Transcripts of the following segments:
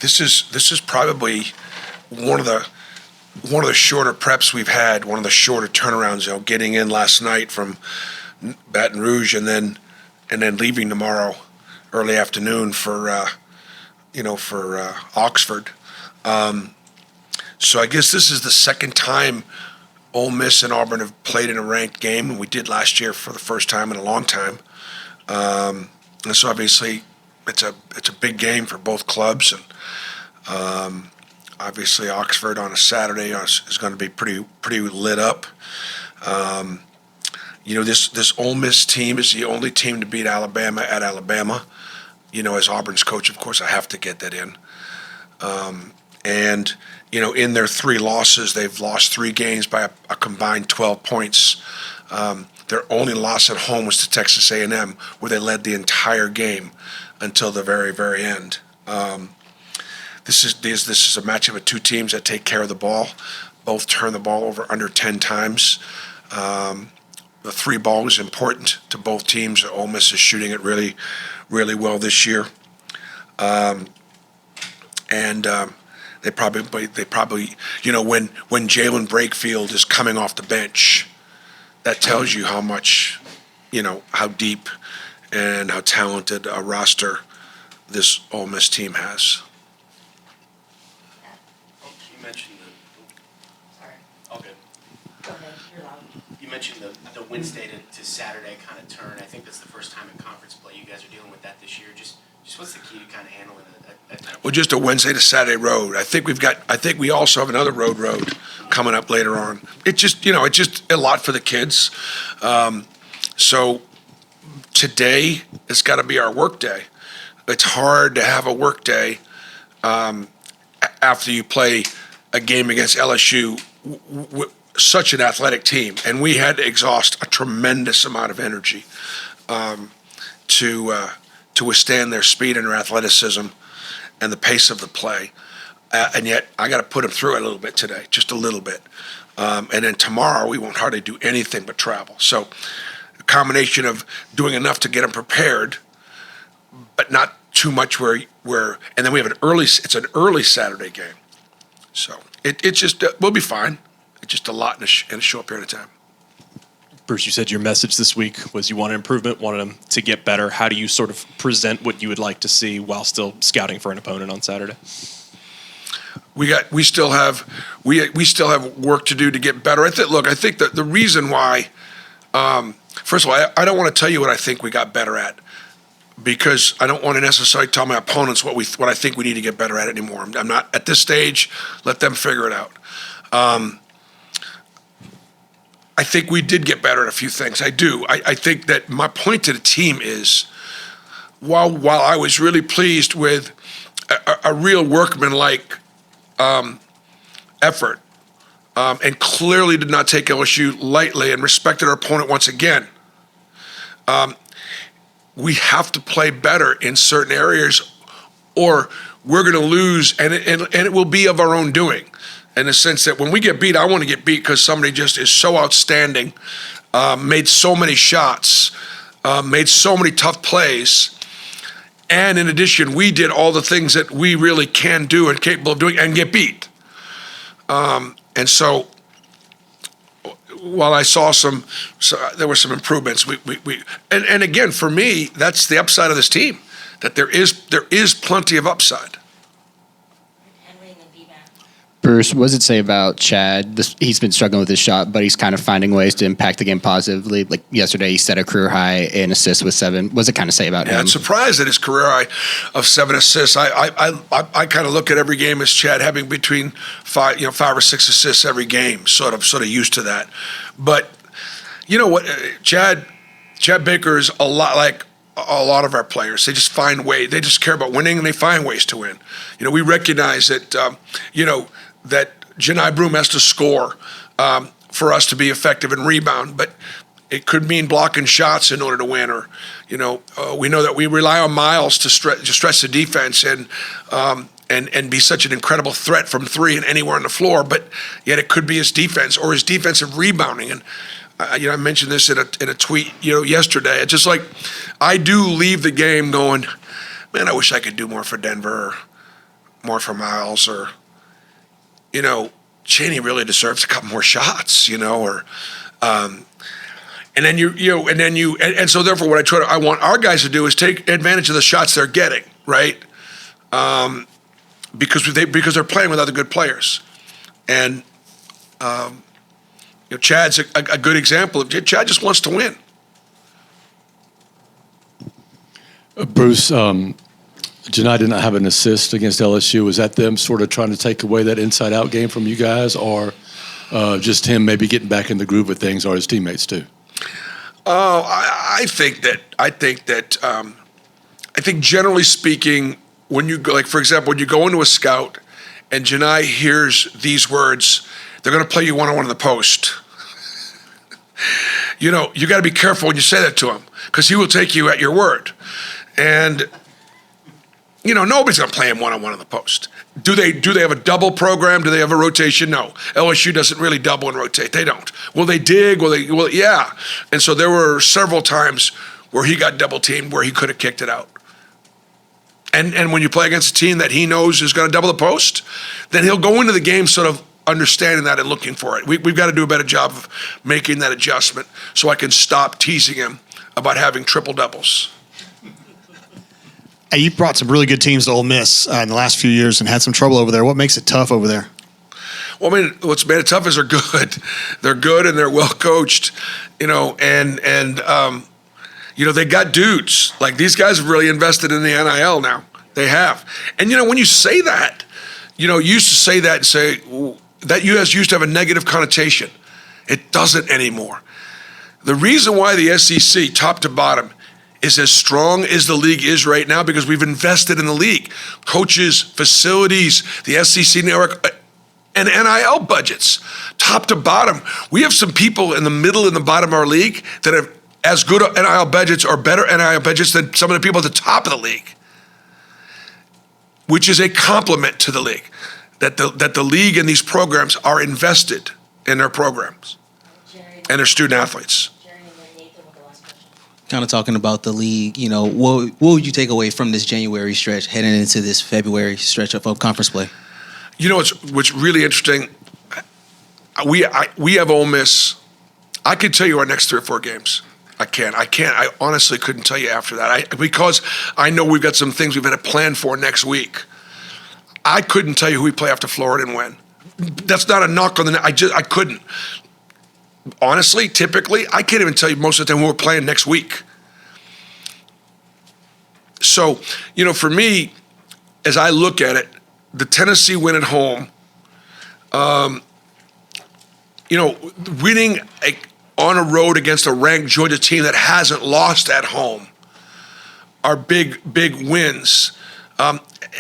this is probably one of the shorter preps we've had, one of the shorter turnarounds. Getting in last night from Baton Rouge and then leaving tomorrow early afternoon for Oxford. So I guess this is the second time Ole Miss and Auburn have played in a ranked game, and we did last year for the first time in a long time. And so obviously it's a big game for both clubs, and obviously Oxford on a Saturday is going to be pretty lit up. This Ole Miss team is the only team to beat Alabama at Alabama. As Auburn's coach, of course, I have to get that in. And in their 3 losses, they've lost 3 games by a combined 12 points. Their only loss at home was to Texas A&M, where they led the entire game until the very, very end. This is a matchup of 2 teams that take care of the ball. Both turn the ball over under 10 times. The 3 ball is important to both teams. Ole Miss is shooting it really, really well this year. They probably when Jalen Brakefield is coming off the bench, that tells you how much, how deep and how talented a roster this Ole Miss team has. You mentioned Sorry. Okay. Go ahead. You're loud. You mentioned the Wednesday to Saturday kind of turn. I think that's the first time in conference play you guys are dealing with that this year. Just what's the key to kind of handling a Well, just a Wednesday to Saturday road. I think we also have another road coming up later on. It's just a lot for the kids. So today it's got to be our work day. It's hard to have a work day after you play a game against LSU, such an athletic team, and we had to exhaust a tremendous amount of energy to withstand their speed and their athleticism and the pace of the play. And yet I got to put them through it a little bit today, just a little bit. And then tomorrow we won't hardly do anything but travel. So a combination of doing enough to get them prepared, but not too much where and then we have it's an early Saturday game. So it's just, we'll be fine. It's just a lot in a short period of time. Bruce, you said your message this week was you wanted improvement, wanted them to get better. How do you sort of present what you would like to see while still scouting for an opponent on Saturday? We still have work to do to get better. I think that the reason why, first of all, I don't want to tell you what I think we got better at, because I don't want to necessarily tell my opponents what I think we need to get better at anymore. I'm not at this stage. Let them figure it out. I think we did get better at a few things. I do. I think that my point to the team is, while I was really pleased with a real workmanlike effort, and clearly did not take LSU lightly and respected our opponent once again, we have to play better in certain areas, or we're going to lose, and it will be of our own doing. In the sense that when we get beat, I want to get beat because somebody just is so outstanding, made so many shots, made so many tough plays, and in addition, we did all the things that we really can do and capable of doing and get beat. And so, while I saw there were some improvements. And again, for me, that's the upside of this team, that there is plenty of upside. Bruce, what does it say about Chad? He's been struggling with his shot, but he's kind of finding ways to impact the game positively. Like yesterday, he set a career high in assists with 7. What does it kind of say about him? I'm surprised at his career high of 7 assists. I kind of look at every game as Chad having between 5 or 6 assists every game. Sort of used to that. But you know what, Chad Baker is a lot like a lot of our players. They just find ways. They just care about winning, and they find ways to win. We recognize that that Janai Broom has to score for us to be effective and rebound, but it could mean blocking shots in order to win. Or, we know that we rely on Miles to stretch the defense and be such an incredible threat from 3 and anywhere on the floor. But yet it could be his defense or his defensive rebounding. And I mentioned this in a tweet yesterday. It's just like I do leave the game going, man, I wish I could do more for Denver. more for Miles, or, Cheney really deserves a couple more shots, or, and then and so therefore what I want our guys to do is take advantage of the shots they're getting, right? Because they're playing with other good players, and Chad's a good example. Chad just wants to win. Bruce, Janai did not have an assist against LSU. Was that them sort of trying to take away that inside-out game from you guys, or just him maybe getting back in the groove of things, or his teammates too? I think generally speaking, when you go, like for example, when you go into a scout and Janai hears these words, they're going to play you one-on-one in the post. You got to be careful when you say that to him, because he will take you at your word. And nobody's going to play him one-on-one in the post. Do they have a double program? Do they have a rotation? No. LSU doesn't really double and rotate. They don't. Will they dig? Well, yeah. And so there were several times where he got double teamed where he could have kicked it out. And when you play against a team that he knows is going to double the post, then he'll go into the game sort of understanding that and looking for it. We've got to do a better job of making that adjustment so I can stop teasing him about having triple doubles. Hey, you brought some really good teams to Ole Miss in the last few years and had some trouble over there. What makes it tough over there? Well, I mean, what's made it tough is they're good. They're good and they're well coached, and they got dudes. Like, these guys have really invested in the NIL now. They have. And, when you say that, you used to say that and say that used to have a negative connotation. It doesn't anymore. The reason why the SEC, top to bottom, is as strong as the league is right now because we've invested in the league. Coaches, facilities, the SEC network, and NIL budgets, top to bottom. We have some people in the middle and the bottom of our league that have as good NIL budgets or better NIL budgets than some of the people at the top of the league, which is a compliment to the league, that the league and these programs are invested in their programs and their student athletes. Kind of talking about the league, what would you take away from this January stretch heading into this February stretch of conference play? What's really interesting, we have Ole Miss. I could tell you our next 3 or 4 games. I can't. I honestly couldn't tell you after that. Because I know we've got some things we've got to plan for next week. I couldn't tell you who we play after Florida and when. That's not a knock on the. I couldn't. Honestly, typically, I can't even tell you most of the time who we're playing next week. So, for me, as I look at it, the Tennessee win at home, winning on a road against a ranked Georgia team that hasn't lost at home are big wins.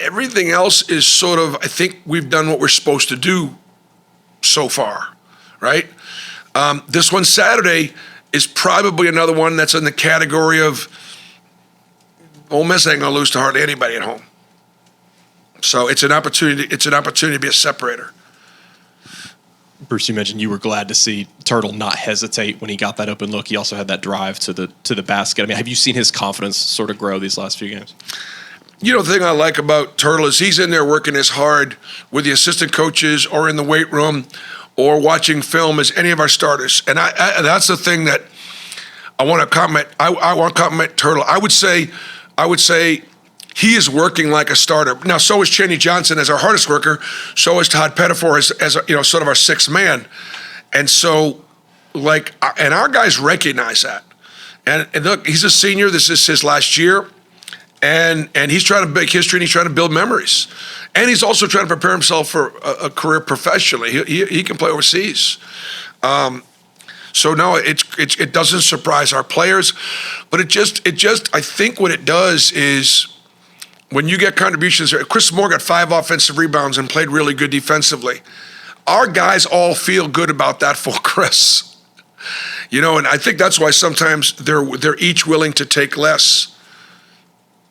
Everything else is sort of, I think we've done what we're supposed to do so far, right? This one Saturday is probably another one that's in the category of Ole Miss ain't gonna lose to hardly anybody at home. So it's an opportunity. It's an opportunity to be a separator. Bruce, you mentioned you were glad to see Turtle not hesitate when he got that open look. He also had that drive to the basket. I mean, have you seen his confidence sort of grow these last few games? The thing I like about Turtle is he's in there working as hard with the assistant coaches or in the weight room or watching film as any of our starters. And that's the thing that I want to comment. I want to compliment Turtle. I would say he is working like a starter. Now, so is Cheney Johnson as our hardest worker. So is Todd Pettifor as sort of our 6th man. And so, and our guys recognize that. And look, he's a senior. This is his last year. And he's trying to make history and he's trying to build memories. And he's also trying to prepare himself for a career professionally. He can play overseas. So no, it doesn't surprise our players, but it just I think what it does is when you get contributions. Chris Moore got 5 offensive rebounds and played really good defensively. Our guys all feel good about that for Chris. And I think that's why sometimes they're each willing to take less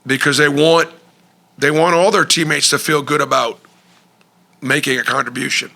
because they want all their teammates to feel good about making a contribution.